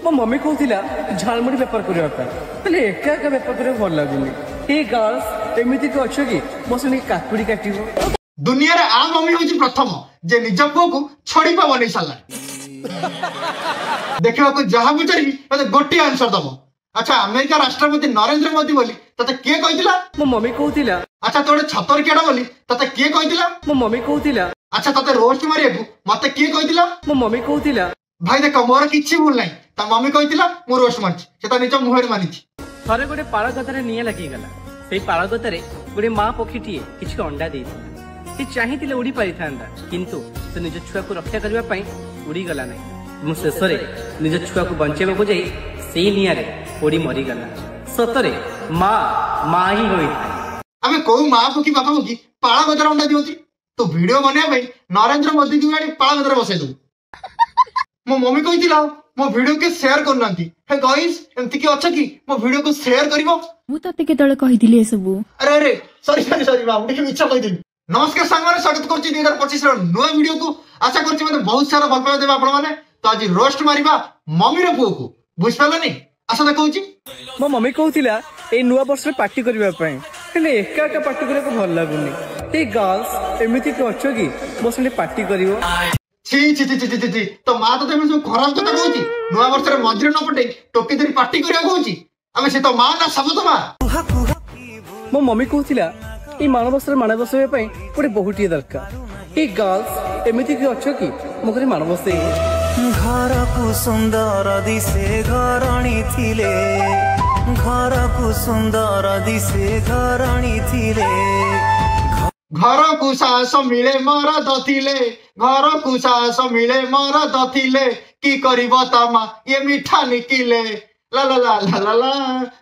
मो मम्मी कहूला झालमुड़ी बेपार करने एका एका बेपार करने भल लगुनि। हे गर्ल्स एमती कि अच्छ कि मो से काकुड़ी काट दुनिया रे आ मम्मी होची प्रथम जे निज पुओ को छड़ीपा बनै साला देखिबा को जहा बुझारी मते गोटी आंसर दबो। अच्छा अमेरिका राष्ट्रपति नरेंद्र मोदी बोली तते के कहितला? मो मम्मी कहूला। अच्छा तोड़े छतर केडा बोली तते के कहितला? मो मम्मी कहूला। अच्छा तते रोस्ट मारिया को मते के कहितला? मो मम्मी कहूला। भाई देख मोर किछि भूल नै ता मम्मी कहितला मो रोस्ट मारछि सेता निज मुहर मानिछि। थरे गोटे पाळ गतरे निया लागि गला सेई पाळ गतरे गोटे मां पक्षीटीए किछि अंडा देइथिला। से चाहिथिले उड़ी पारिथांदा किंतु से निज छुआ को रक्षा करबा पई उड़ी गला नै। मु शेषरे निज छुआ को बंचेबा को जाई सेई निया रे उड़ी मरी गला। सतरे मां ही होई आमे को मां पक्षी बापा पक्षी पाळ गतरे अंडा दियोती तो वीडियो बनिया पई नरेंद्र मोदी की गाड़ी पाळ गतरे बसै दउ। मो मम्मी कहितिला मो वीडियो के शेयर करनांती। हे गाइस एमती की अच्छा की मो वीडियो को शेयर करिवो मु तते केतळे कहिदिले ए सब। अरे अरे सॉरी बाबू ठीक इच्छा कहिदिली। नमस्कार सांगमाने स्वागत करछि 2025 रो नया वीडियो को। आशा करछि मते बहुत सारा भल पाइबा देबा आपण माने। तो आज रोस्ट मारिबा मम्मी रो पुओ को बुझ पालनी। आशा देखौछि मो मम्मी कहूतिला ए नुवा वर्ष रे पार्टी करबा पई हेले एका एका पार्टी करे को भल लागुनी। ए गर्ल्स एमिति के अच्छ की मो संगे पार्टी करिवो। छी छी छी छी छी तो मां तो तेमे खराब कथा कहूछि नया वर्ष रे मजरे न पटे टोकी धरी पार्टी करिया कहूछि। आमे से तो मां ना सब तो मां। मो मम्मी कहूतिला ई मानवस्त्र माने बसबे पई गोटे बहुटी दरकार। ए गर्ल्स एमिति कि अच्छ कि मो करे मानवस्त्र घर को सुंदर दिसे घरणी थिले घर को सुंदर दिसे घरणी थिले घर को सास मिले मरद थिले घर को सास मिले मरद थिले की करिवो तमा ये मीठा निकिले ला ला ला ला ला ला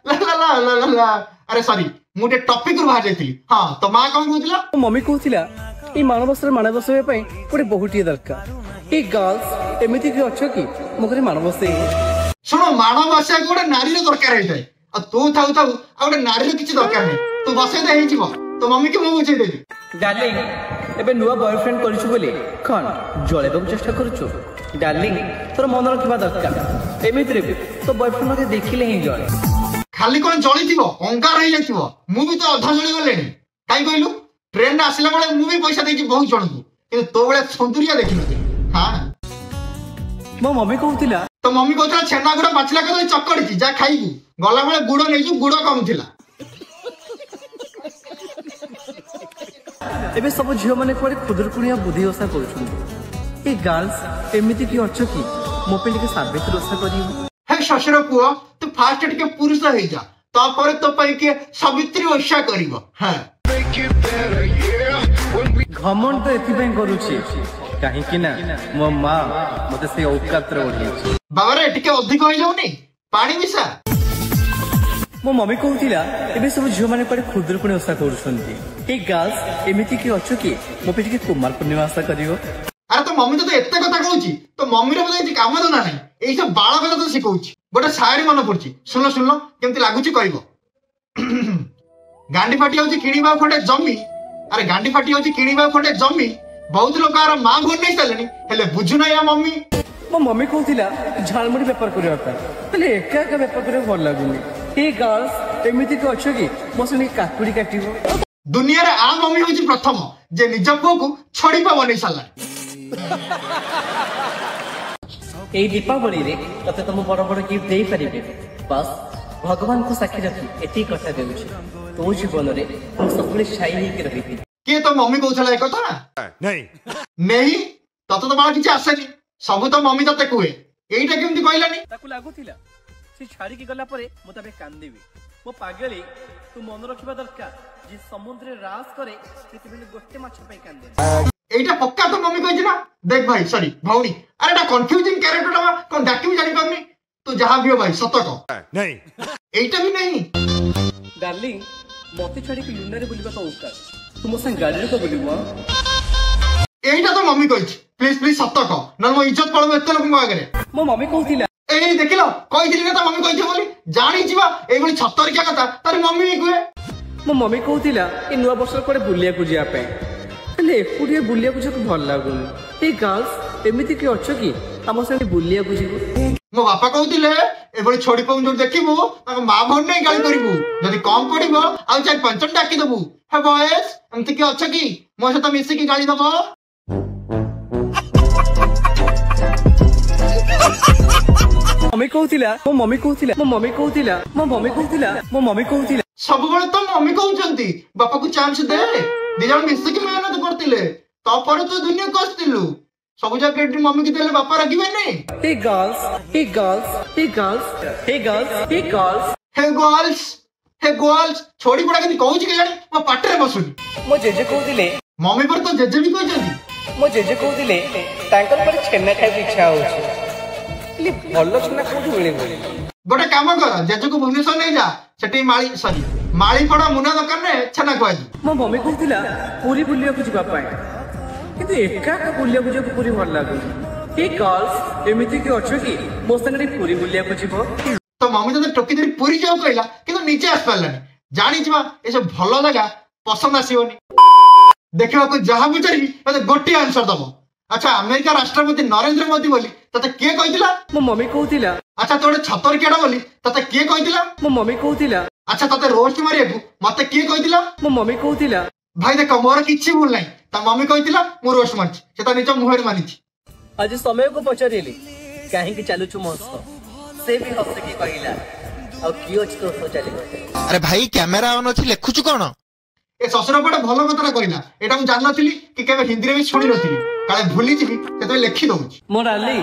ला ला ला ला ला। अरे सॉरी मुटे टॉपिक रु बाहर जाइतिली। हां तो मां कोन कहूतिला? मम्मी कहूतिला ई मानवस्त्र माने बसबे पई गोटे बहुटी दरकार। ए गर्ल्स एमिति कि अच्छ कि मो करे मानवस्त्र सुनो मानवस्या गोटे नारी रो दरकार हेतै आ तू थाउ थाउ आ गोटे नारी रो किछि दरकार नै तू बसे दे हेइ जीवो तो मम्मी के मु बुझे देबी। डार्लिंग एबे नुवा बॉयफ्रेंड करिछु बोली कोन जळेबो चेष्टा करूछु। डार्लिंग तोर मन रखिबा दरकार एमिति रे तो बॉयफ्रेंड के देखिले ही जळे खाली कोन जळी थिबो अंगार हे जाथिबो। मु भी तो अधा जळी गलेनी काई कहलु ट्रेन रे आसिला बेले मु भी पैसा देछि बहुत जणकु किंतु तो बेले सुंदरिया देखिनथि। हां मो मम्मी कहूतिला तो मम्मी कहतला छेना गुड़ा पाचला के चक्कड़ी थी जा खाइबू गला बेले गुड़ नै छु गुड़ कम थिला। एबे सब झियो माने कोरे खुदरकुनिया बुद्धि ओसा करूछन। ए गर्ल्स एमिति कि अच्छ कि मो पे के साबित ओसा करियो। हे शशुर पुओ तू फास्ट टिके पुरुष हे जा तापर तो पई के सावित्री ओसा करिवो। हां घमंड तो एथि पई करूछि काहे कि ना मो मां मते से औकात रे ओढी बाबा रे टिके अधिक होई जाउनी पानी मिसा। मो मम्मी कहूतिला एबे सब झियो माने कोरे खुदरकुनी ओसा करूछन्ती। ए गर्ल्स एमिति कि अच्छ कि मो पे के कुमार पूर्णिमा ओसा करियो। अरे तो मम्मी तो एत्ते कथा कहूची तो मम्मी रे बोले काम तो ना नहीं एई सब बाळ कथा तो सिखौची। गोटे शायरी मन पड़ची सुनो सुनो केमति लागुची कहबो। गांडी फाटी होची किणीबा खंडे जमी अरे गांडी फाटी होची किणीबा खंडे जमी बहुत लोक आर मां भन नै चलेनी हेले बुझु नै या मम्मी। मो मम्मी कहूतिला झालमुड़ी बेपार करबा एका एका बेपार करे भल लागुनी। ए गर्ल्स एमिति कि अच्छ कि मो से काकुड़ी काटिबो। दुनिया रे आ मम्मी होची प्रथम जे निज पुओ को छड़ीपा बनै साला। ए दीपावली रे तते तुम बड़ बड़ गिफ्ट देई परिबे बस भगवान को साक्षी रखी एती कथा देउछि तो जीवन रे हम सबले छाई हे के रहिबी। के तो मम्मी कहउछला ए कथा नहीं तत तो बाळ किछि आसेनी सब तो मम्मी तते कुए एईटा केमति कहलानी ताकू लागुथिला से छाड़ी के गला परे म तबे कांदेबी मो पागली तू मन रखिबा दरकार जे समुद्र रे रास करे पृथ्वी गोटे माछ पई कांदे एईटा पक्का तो मम्मी कहछि ना। देख भाई सॉरी भौणी अरे एटा कंफ्यूजिंग कैरेक्टर मा कोन डाकिबी जानि पारनी तू जहां भी हो भाई सत कह नहीं एईटा भी नहीं। डार्लिंग मते छाड़ी के लुना रे बुलिबा तो औकात तू मो संग गाड़ी रे को बुलिबो। एईटा तो मम्मी कहछि प्लीज प्लीज सत कह न मो इज्जत पड़बो एते लोक मो आगे। मो मम्मी कहतिला ए देखिलो कहिदिली ना तो मम्मी कहछि बोली जानि जिबा एई बोली छतर क्या कथा तारी मम्मी भी कुए। मो मम्मी कहतिला ए नुवा वर्ष कोडे बुलिया को जिया पे हेले एकुडिया बुलिया को जको भल लागुनी। ए गर्ल्स एमिति कि अच्छ कि हम संगे बुलिया को जीवो। मो बापा कहते एभली छोड़ी पम जो देखू माँ भौन नहीं गाड़ी करू जदि कम पड़ो आउ 4-5 डाकी दबू हे बॉयज एमती किए अच्छा कि मो सहित मिसिकी गाड़ी दब मम्मी कहूतिला मो मम्मी कहूतिला मो मम्मी कहूतिला मो मम्मी कहूतिला मो मम्मी कहूतिला सब बेले तो मम्मी कहउचंती बापा को चांस दे दी जण मिसिकी मेहनत करतिले तपर तो दुनिया को आस्तिलु सब जगह मम्मी की देले बापा रागिबे नहीं हे गर्ल्स हे गर्ल्स हे गर्ल्स हे गर्ल्स हे गर्ल्स हे गर्ल्स हे गर्ल्स छोड़ी पड़ा के कहउची के जानी मो पाटरे बसुनी मो जेजे कहूतिले मम्मी पर तो जेजे भी कहउचंती मो जेजे कहूतिले तांकर पर छेना खाइ इच्छा होछि ले भलो छेना कोठु मिले गोटे काम कर जेजे को भुवनेश्वर नहीं जा सेठी माली सॉरी माली पड़ा मुना दुकान रे छेना खुआ दी मो मम्मी कहूतिला पूरी बुलिया को जिबा पाए किंतु एका का बुलिया को जो पूरी भल लागो हे गर्ल्स एमिति के अच्छो कि मो संगे पूरी बुलिया को जिबो तो मम्मी तो टोकी धरी पूरी जाओ कहला किंतु नीचे आस पारलानी जानी जिबा ए सब भलो लगा पसंद आसीबनी देखिबा को जहां बुझारी मते गोटी आंसर दबो अच्छा अमेरिका राष्ट्रपति नरेंद्र मोदी बोली तते के कहितला मो मम्मी कहूतिला अच्छा तोड़े छतर केडा बोली तते के कहितला मो मम्मी कहूतिला अच्छा तते रोस्ट मारियाकू मते के कहितला मो मम्मी कहूतिला भाई देख मोर किछि भूल नाही ता मम्मी कहितला मो रोस्ट मारछि से ता निज मुहर मानिछि आज समय को पचारिली काहे कि चालुछु मस्त से भी हफ्ते की कहिला और कियो छ तो चली अरे भाई कैमरा ऑन अछि लेखुछु कोन ए ससुर पटे भलो कतरा कहिला एटा हम जान नथिली कि केबे हिंदी रे भी सुनि नथिली काले भूली जिबी सेते लेखि दउछि मो डाली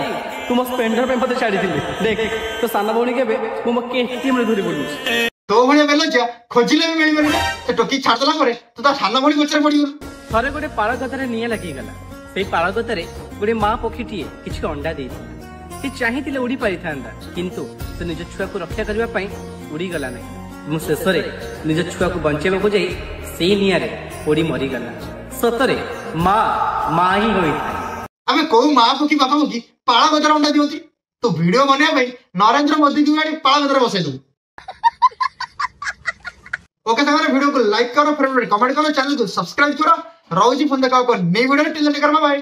तू मो स्पेंडर पे पते छाड़ी दिली देख तो साना भौणी केबे मो के टीम रे धरि बोलु तो भणिया बेलजा खोजिले भी मिली मिली से टोकी छाड़ला करे तो ता साना भौणी पछरे पड़ी थरे गोटे पाळ गतरे निया लागि गला सेई पाळ गतरे गोटे मां पखीटिए किछि अंडा देइथिला से चाहिथिले उड़ी पारिथांदा किंतु से निज छुआ को रक्षा करबा पई उड़ी गला नै मु शेषरे निज छुआ को बंचेबा को जाई सेई निया रे उड़ी मरी गला सतरे मां ही होई आमे को मां पखी बापा पखी पाळ गतरे अंडा दियोती तो वीडियो बनिया भाई नरेंद्र मोदी की गाड़ी पाळ गतरे बसाई दो ओके तमरे वीडियो को लाइक करो फ्रेंड कमेंट करो चैनल को सब्सक्राइब करो रोजी फोन देखा को नई वीडियो टिल करबा भाई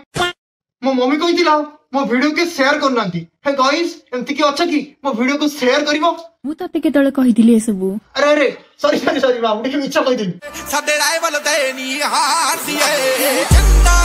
मो मम्मी कहितिला मो वीडियो के शेयर करनांती हे गाइस एमति के अच्छा कि मो वीडियो को शेयर करिवो मु तते केतळे कहिदिले ए सब अरे अरे सॉरी बाबू के इच्छा कहि दिली साडे राय बोल देनी हार दिए चंदा